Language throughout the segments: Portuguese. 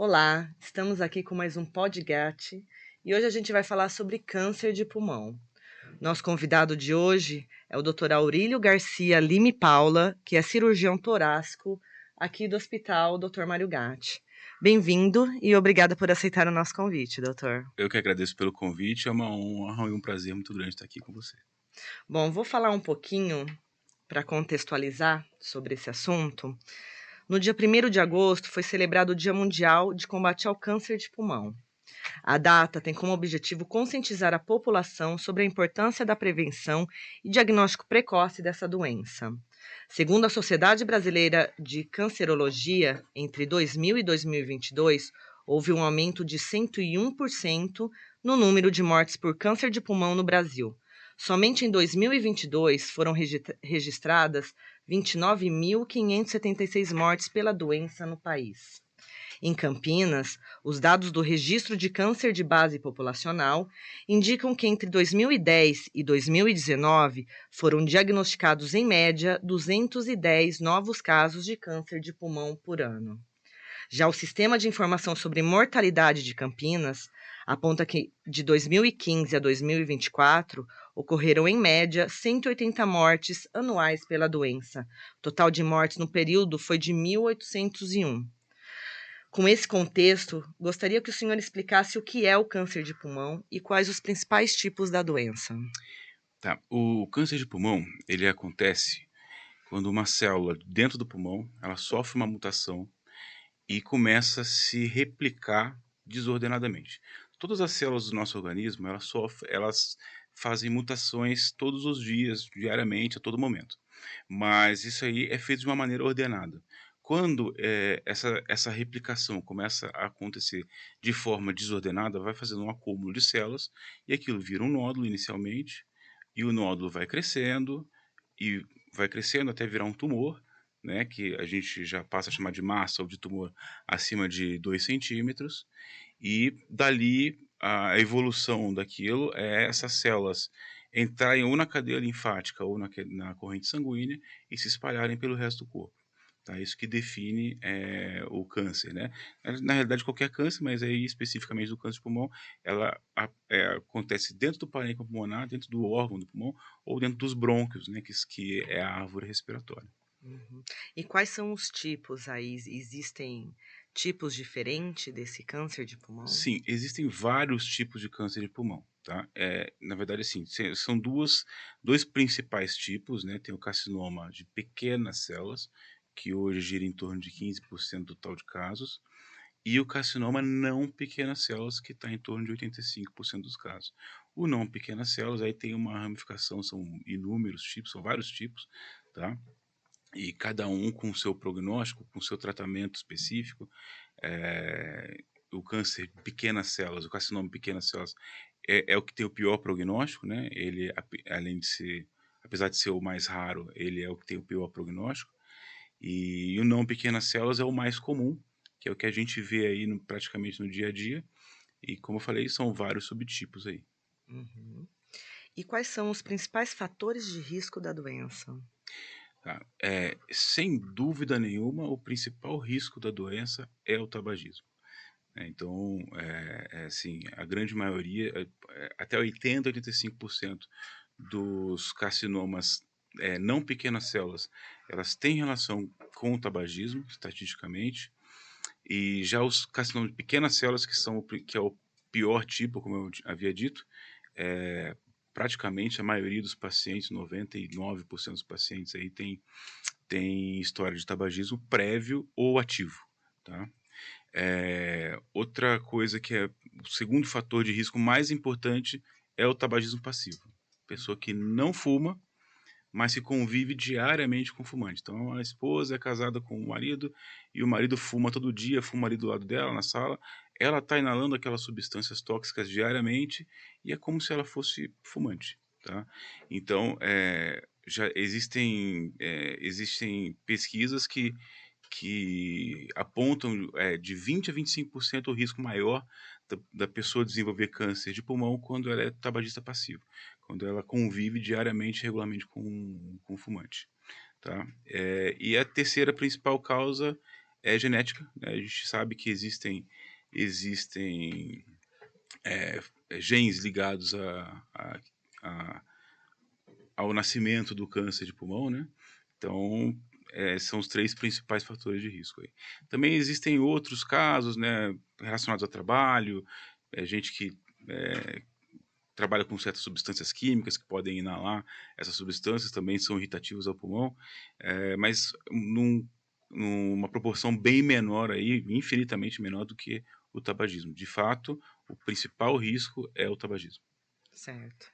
Olá, estamos aqui com mais um podcast e hoje a gente vai falar sobre câncer de pulmão. Nosso convidado de hoje é o Dr. Aurílio Garcia Lime Paula, que é cirurgião torácico aqui do Hospital Dr. Mário Gatti. Bem-vindo e obrigada por aceitar o nosso convite, doutor. Eu que agradeço pelo convite, é uma honra e um prazer muito grande estar aqui com você. Bom, vou falar um pouquinho para contextualizar sobre esse assunto. No dia 1º de agosto foi celebrado o Dia Mundial de Combate ao Câncer de Pulmão. A data tem como objetivo conscientizar a população sobre a importância da prevenção e diagnóstico precoce dessa doença. Segundo a Sociedade Brasileira de Cancerologia, entre 2000 e 2022, houve um aumento de 101% no número de mortes por câncer de pulmão no Brasil. Somente em 2022 foram registradas 29.576 mortes pela doença no país. Em Campinas, os dados do Registro de Câncer de Base Populacional indicam que entre 2010 e 2019 foram diagnosticados, em média, 210 novos casos de câncer de pulmão por ano. Já o Sistema de Informação sobre Mortalidade de Campinas aponta que, de 2015 a 2024, ocorreram, em média, 180 mortes anuais pela doença. O total de mortes no período foi de 1.801. Com esse contexto, gostaria que o senhor explicasse o que é o câncer de pulmão e quais os principais tipos da doença. Tá, o câncer de pulmão, ele acontece quando uma célula dentro do pulmão, ela sofre uma mutação e começa a se replicar desordenadamente. Todas as células do nosso organismo, elas fazem mutações todos os dias, diariamente, a todo momento. Mas isso aí é feito de uma maneira ordenada. Quando essa replicação começa a acontecer de forma desordenada, vai fazendo um acúmulo de células e aquilo vira um nódulo inicialmente, e o nódulo e vai crescendo até virar um tumor, né, que a gente já passa a chamar de massa ou de tumor acima de 2 centímetros, e dali a evolução daquilo é essas células entrarem ou na cadeia linfática ou na corrente sanguínea e se espalharem pelo resto do corpo. Tá? Isso que define o câncer, né? Na realidade, qualquer câncer, mas aí especificamente do câncer de pulmão, acontece dentro do parênquima pulmonar, dentro do órgão do pulmão ou dentro dos brônquios, né? Que é a árvore respiratória. Uhum. E quais são os tipos aí? Existem tipos diferentes desse câncer de pulmão? Sim, existem vários tipos de câncer de pulmão, tá? Na verdade, assim, são dois principais tipos, né? Tem o carcinoma de pequenas células, que hoje gira em torno de 15% do total de casos, e o carcinoma não pequenas células, que está em torno de 85% dos casos. O não pequenas células, aí tem uma ramificação, são inúmeros tipos, são vários tipos, tá? E cada um com o seu prognóstico, com o seu tratamento específico. É, o câncer de pequenas células, o carcinoma de pequenas células, é o que tem o pior prognóstico, né? Ele, além de ser, apesar de ser o mais raro, ele é o que tem o pior prognóstico. E o não pequenas células é o mais comum, que é o que a gente vê aí praticamente no dia a dia. E como eu falei, são vários subtipos aí. Uhum. E quais são os principais fatores de risco da doença? Tá? Sem dúvida nenhuma, o principal risco da doença é o tabagismo. Então, assim, a grande maioria, até 80, 85% dos carcinomas não pequenas células, elas têm relação com o tabagismo, estatisticamente, e já os carcinomas de pequenas células, que é o pior tipo, como eu havia dito, praticamente a maioria dos pacientes, 99% dos pacientes aí tem história de tabagismo prévio ou ativo, tá? Outra coisa que é o segundo fator de risco mais importante é o tabagismo passivo. Pessoa que não fuma, mas que convive diariamente com fumante. Então, a esposa é casada com o marido e o marido fuma todo dia, fuma ali do lado dela, na sala. Ela está inalando aquelas substâncias tóxicas diariamente e é como se ela fosse fumante, tá? Então, já existem pesquisas que apontam de 20 a 25% o risco maior da pessoa desenvolver câncer de pulmão quando ela é tabagista passivo, quando ela convive diariamente, regularmente com fumante. Tá? E a terceira principal causa é genética, né, a gente sabe que existem, eh, genes ligados a ao nascimento do câncer de pulmão, né, então, são os 3 principais fatores de risco aí. Também existem outros casos, né, relacionados ao trabalho, gente que, eh, trabalha com certas substâncias químicas que podem inalar, essas substâncias também são irritativas ao pulmão, mas numa proporção bem menor aí, infinitamente menor do que o tabagismo. De fato, o principal risco é o tabagismo. Certo.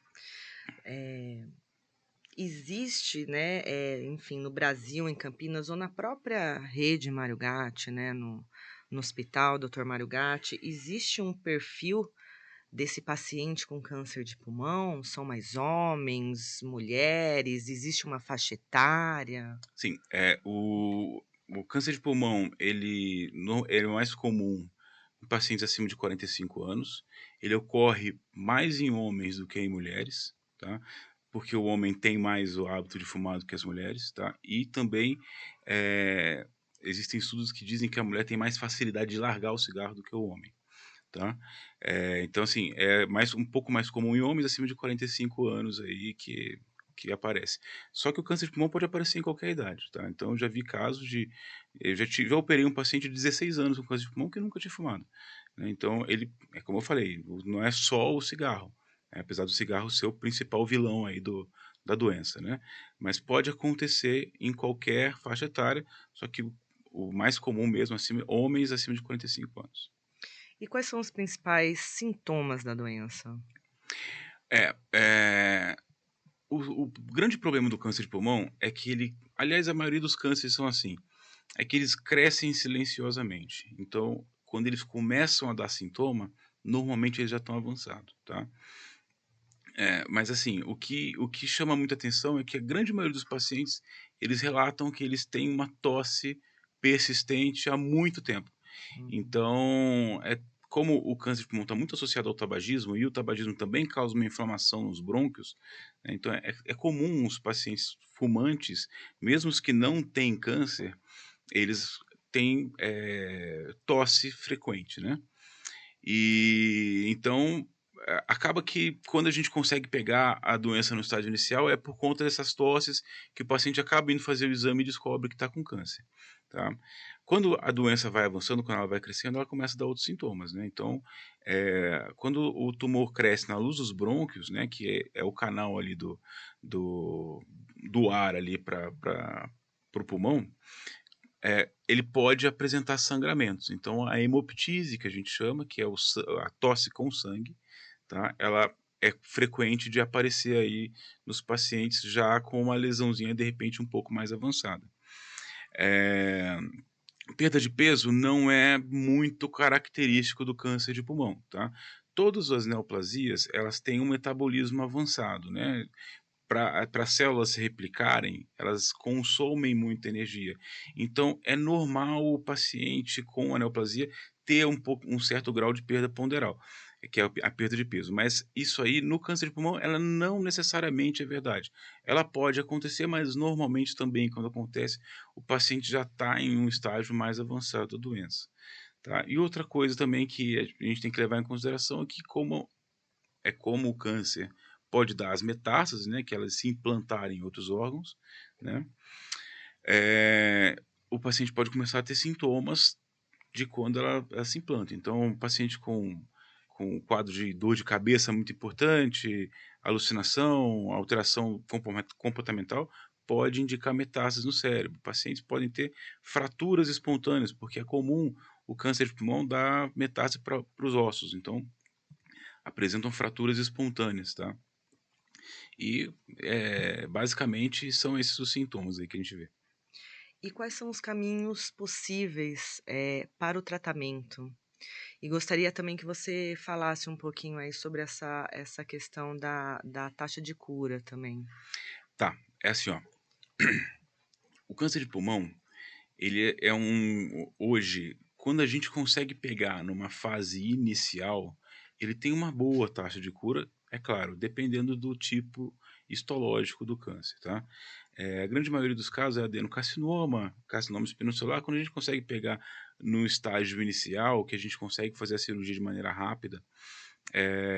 Existe, né, enfim, no Brasil, em Campinas, ou na própria rede Mário Gatti, né, no hospital Dr. Mário Gatti, existe um perfil desse paciente com câncer de pulmão? São mais homens, mulheres? Existe uma faixa etária? Sim, o câncer de pulmão, ele é mais comum em pacientes acima de 45 anos, ele ocorre mais em homens do que em mulheres, tá, porque o homem tem mais o hábito de fumar do que as mulheres, tá, e também, eh, existem estudos que dizem que a mulher tem mais facilidade de largar o cigarro do que o homem, tá. Então assim, é um pouco mais comum em homens acima de 45 anos aí que aparece. Só que o câncer de pulmão pode aparecer em qualquer idade, tá. Então eu já vi casos de já operei um paciente de 16 anos com câncer de pulmão que nunca tinha fumado, né. Então ele é como eu falei, não é só o cigarro, né, apesar do cigarro ser o principal vilão aí da doença, né. Mas pode acontecer em qualquer faixa etária, só que o mais comum mesmo, homens acima de 45 anos. E quais são os principais sintomas da doença? É, o grande problema do câncer de pulmão é que aliás, a maioria dos cânceres são assim, é que eles crescem silenciosamente. Então, quando eles começam a dar sintoma, normalmente eles já estão avançados, tá. Mas assim, o que chama muita atenção é que a grande maioria dos pacientes, eles relatam que eles têm uma tosse persistente há muito tempo. Uhum. Então, como o câncer de pulmão está muito associado ao tabagismo, e o tabagismo também causa uma inflamação nos brônquios, né, então é comum os pacientes fumantes, mesmo os que não têm câncer, eles têm, tosse frequente, né. E então, acaba que quando a gente consegue pegar a doença no estágio inicial, é por conta dessas tosses que o paciente acaba indo fazer o exame e descobre que está com câncer, tá. Quando a doença vai avançando, quando ela vai crescendo, ela começa a dar outros sintomas, né. Então, quando o tumor cresce na luz dos brônquios, né, que é o canal ali do do ar ali para o pulmão, ele pode apresentar sangramentos. Então a hemoptise, que a gente chama, que é a tosse com sangue, tá, ela é frequente de aparecer aí nos pacientes já com uma lesãozinha, de repente, um pouco mais avançada. Eh, Perda de peso não é muito característico do câncer de pulmão, tá. Todas as neoplasias, elas têm um metabolismo avançado, né, para as células se replicarem, elas consomem muita energia. Então é normal o paciente com a neoplasia ter um certo grau de perda ponderal, que é a perda de peso, mas isso aí no câncer de pulmão, ela não necessariamente é verdade. Ela pode acontecer, mas normalmente também quando acontece, o paciente já está em um estágio mais avançado da doença, tá. E outra coisa também que a gente tem que levar em consideração é que como o câncer pode dar as metástases, né, que elas se implantarem em outros órgãos, né, eh, o paciente pode começar a ter sintomas de quando ela se implanta. Então, um paciente com um quadro de dor de cabeça muito importante, alucinação, alteração comportamental, pode indicar metástases no cérebro. Pacientes podem ter fraturas espontâneas, porque é comum o câncer de pulmão dar metástase para os ossos, então apresentam fraturas espontâneas, tá. E, basicamente são esses os sintomas aí que a gente vê. E quais são os caminhos possíveis, para o tratamento? E gostaria também que você falasse um pouquinho aí sobre essa questão da taxa de cura também. Tá, é assim, ó, o câncer de pulmão, ele é hoje, quando a gente consegue pegar numa fase inicial, ele tem uma boa taxa de cura, é claro, dependendo do tipo histológico do câncer, tá? A grande maioria dos casos é adenocarcinoma, carcinoma espinocelular, quando a gente consegue pegar no estágio inicial, que a gente consegue fazer a cirurgia de maneira rápida,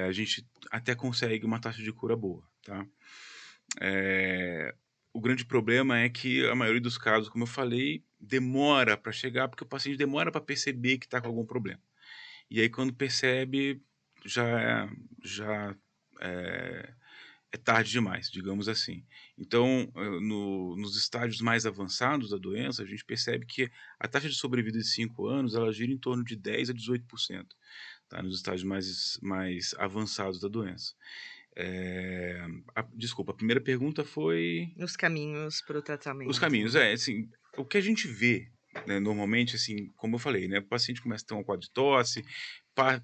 a gente até consegue uma taxa de cura boa, tá? Eh, o grande problema é que a maioria dos casos, como eu falei, demora para chegar, porque o paciente demora para perceber que está com algum problema. E aí quando percebe, já é, é tarde demais, digamos assim. Então, nos estágios mais avançados da doença, a gente percebe que a taxa de sobrevida de 5 anos, ela gira em torno de 10 a 18%, tá? Nos estágios mais avançados da doença. Desculpa, a primeira pergunta foi Os caminhos para o os tratamento, caminhos. né? Assim, o que a gente vê, né, normalmente, assim, como eu falei, né, o paciente começa a ter um quadro de tosse,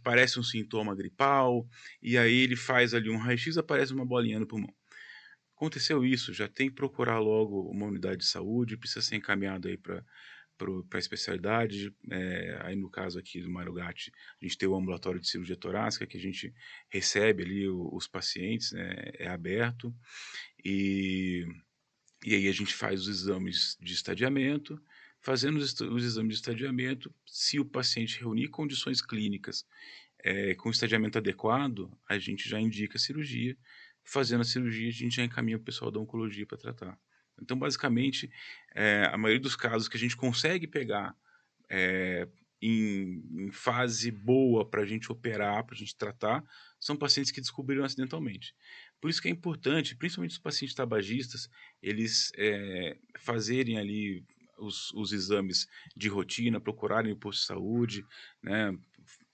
parece um sintoma gripal, e aí ele faz ali um raio-x, aparece uma bolinha no pulmão. Aconteceu isso, já tem que procurar logo uma unidade de saúde, precisa ser encaminhado aí para a especialidade. Aí no caso aqui do Marugate, a gente tem o ambulatório de cirurgia torácica, que a gente recebe ali os pacientes, né, é aberto, e, e aí a gente faz os exames de estadiamento. Fazendo os exames de estadiamento, se o paciente reunir condições clínicas com estadiamento adequado, a gente já indica a cirurgia. Fazendo a cirurgia, a gente já encaminha o pessoal da oncologia para tratar. Então, basicamente, a maioria dos casos que a gente consegue pegar eh, em fase boa para a gente operar, para a gente tratar, são pacientes que descobriram acidentalmente. Por isso que é importante, principalmente os pacientes tabagistas, eles fazerem ali os exames de rotina, procurarem o posto de saúde, né,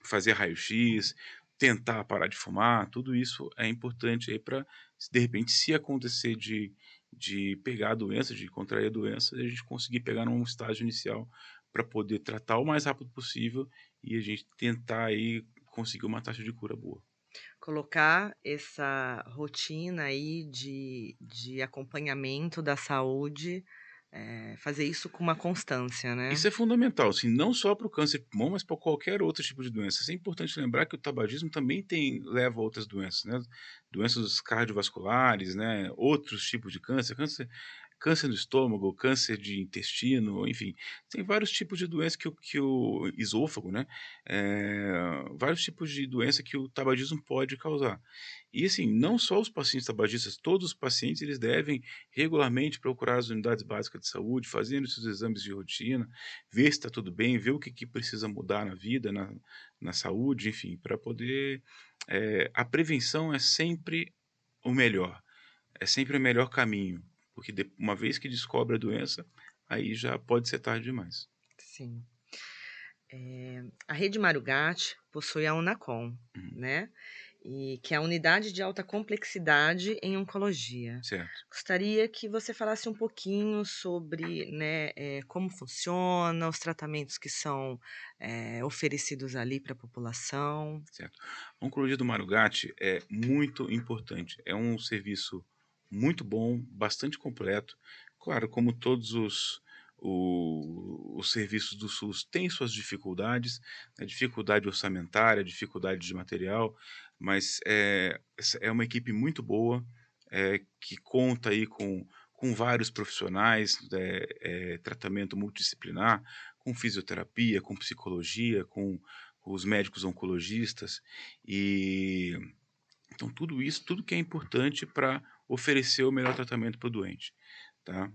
fazer raio-x, tentar parar de fumar, tudo isso é importante aí para, de repente, se acontecer de pegar a doença, de contrair a doença, a gente conseguir pegar num estágio inicial para poder tratar o mais rápido possível e a gente tentar aí conseguir uma taxa de cura boa. Colocar essa rotina aí de acompanhamento da saúde, fazer isso com uma constância, né? Isso é fundamental, assim, não só para o câncer de pulmão, mas para qualquer outro tipo de doença. É importante lembrar que o tabagismo também leva a outras doenças, né? Doenças cardiovasculares, né? Outros tipos de câncer do estômago, câncer de intestino, enfim, tem vários tipos de doença que o esôfago, né? Vários tipos de doença que o tabagismo pode causar. E assim, não só os pacientes tabagistas, todos os pacientes eles devem regularmente procurar as unidades básicas de saúde, fazendo seus exames de rotina, ver se está tudo bem, ver o que precisa mudar na vida, na saúde, enfim, para poder. A prevenção é sempre o melhor, é sempre o melhor caminho, porque uma vez que descobre a doença, aí já pode ser tarde demais. Sim. A Rede Marugate possui a Unacom, Uhum, né? E que é a unidade de alta complexidade em oncologia. certo, Gostaria que você falasse um pouquinho sobre, né, como funciona, os tratamentos que são oferecidos ali para a população. certo. A oncologia do Marugate é muito importante, é um serviço muito bom, bastante completo. Claro, como todos os serviços do SUS têm suas dificuldades, né, dificuldade orçamentária, dificuldade de material, mas essa é uma equipe muito boa, que conta aí com vários profissionais, tratamento multidisciplinar, com fisioterapia, com psicologia, com os médicos oncologistas, e então tudo isso, tudo que é importante para oferecer o melhor tratamento para o doente, tá?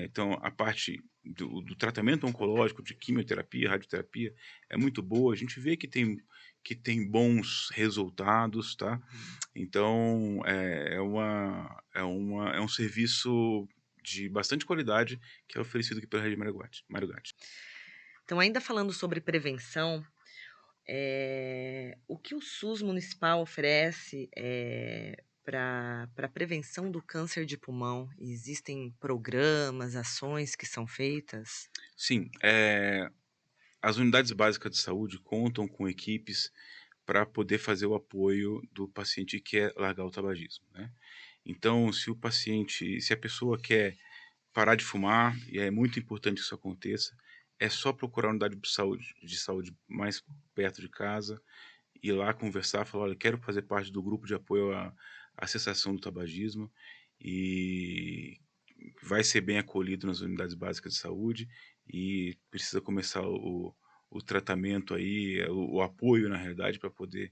Então a parte do tratamento oncológico, de quimioterapia, radioterapia, é muito boa, a gente vê que tem bons resultados, tá? Uhum. Então é um serviço de bastante qualidade que é oferecido aqui pela Rede Marugate. Então, ainda falando sobre prevenção, o que o SUS municipal oferece para prevenção do câncer de pulmão? Existem programas, ações que são feitas? Sim, as unidades básicas de saúde contam com equipes para poder fazer o apoio do paciente que quer largar o tabagismo, né. Então, se a pessoa quer parar de fumar, e é muito importante que isso aconteça, é só procurar a unidade de saúde mais perto de casa, ir lá conversar, falar: "Olha, quero fazer parte do grupo de apoio à cessação do tabagismo", e vai ser bem acolhido nas unidades básicas de saúde e precisa começar o tratamento aí, o apoio na realidade para poder,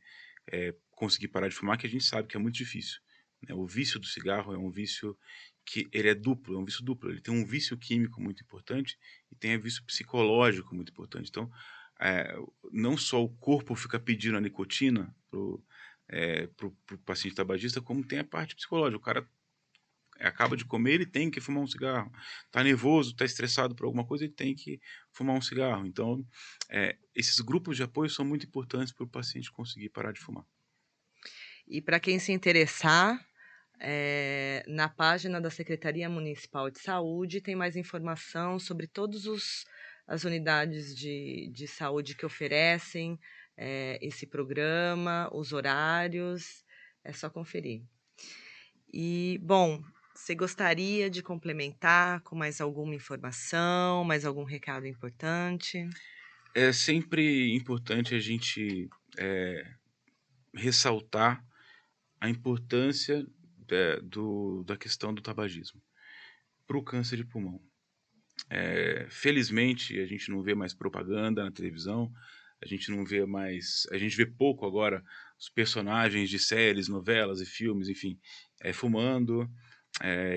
conseguir parar de fumar, que a gente sabe que é muito difícil, né. O vício do cigarro é um vício que ele é duplo, é um vício duplo, ele tem um vício químico muito importante e tem um vício psicológico muito importante. Então, não só o corpo fica pedindo a nicotina para o paciente tabagista, como tem a parte psicológica. O cara acaba de comer, ele tem que fumar um cigarro. Tá nervoso, tá estressado por alguma coisa, ele tem que fumar um cigarro. Então, esses grupos de apoio são muito importantes para o paciente conseguir parar de fumar. E para quem se interessar, na página da Secretaria Municipal de Saúde tem mais informação sobre todos as unidades de saúde que oferecem, esse programa, os horários, é só conferir. E, bom, você gostaria de complementar com mais alguma informação, mais algum recado importante? É sempre importante a gente, ressaltar a importância da questão do tabagismo para o câncer de pulmão. Felizmente, a gente não vê mais propaganda na televisão, a gente vê pouco agora os personagens de séries, novelas e filmes, enfim, fumando.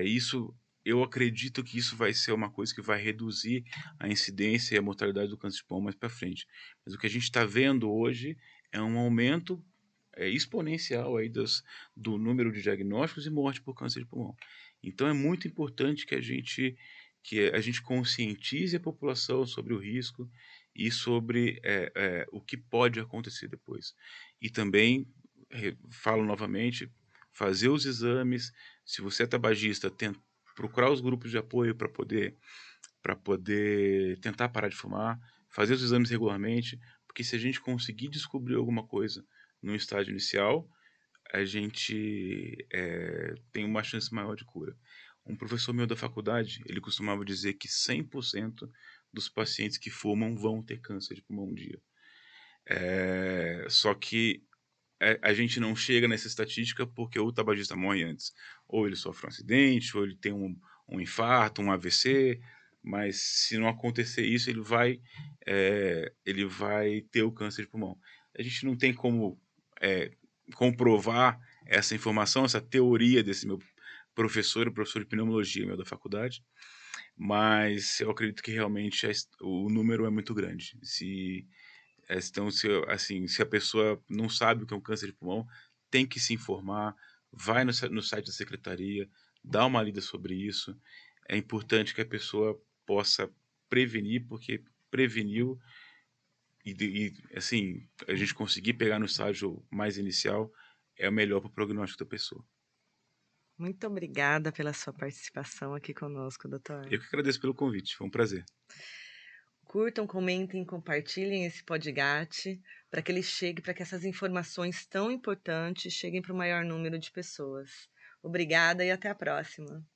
Isso eu acredito que isso vai ser uma coisa que vai reduzir a incidência e a mortalidade do câncer de pulmão mais para frente. Mas o que a gente está vendo hoje é um aumento, exponencial aí do número de diagnósticos e morte por câncer de pulmão. Então é muito importante que a gente conscientize a população sobre o risco e sobre, o que pode acontecer depois. E também, falo novamente, fazer os exames, se você é tabagista, procurar os grupos de apoio para poder tentar parar de fumar, fazer os exames regularmente, porque se a gente conseguir descobrir alguma coisa no estágio inicial, a gente, tem uma chance maior de cura. Um professor meu da faculdade, ele costumava dizer que 100% dos pacientes que fumam vão ter câncer de pulmão um dia. Só que a gente não chega nessa estatística porque o tabagista morre antes. Ou ele sofre um acidente, ou ele tem um infarto, um AVC, mas se não acontecer isso, ele vai ter o câncer de pulmão. A gente não tem como comprovar essa informação, essa teoria desse meu professor, o professor de pneumologia meu da faculdade, mas eu acredito que realmente o número é muito grande. Então, se a pessoa não sabe o que é um câncer de pulmão, tem que se informar, vai no site da secretaria, dá uma lida sobre isso. É importante que a pessoa possa prevenir, porque preveniu assim, a gente conseguir pegar no estágio mais inicial é o melhor para o prognóstico da pessoa. Muito obrigada pela sua participação aqui conosco, doutor. Eu que agradeço pelo convite, foi um prazer. Curtam, comentem, compartilhem esse podcast para que ele chegue, para que essas informações tão importantes cheguem para o maior número de pessoas. Obrigada e até a próxima.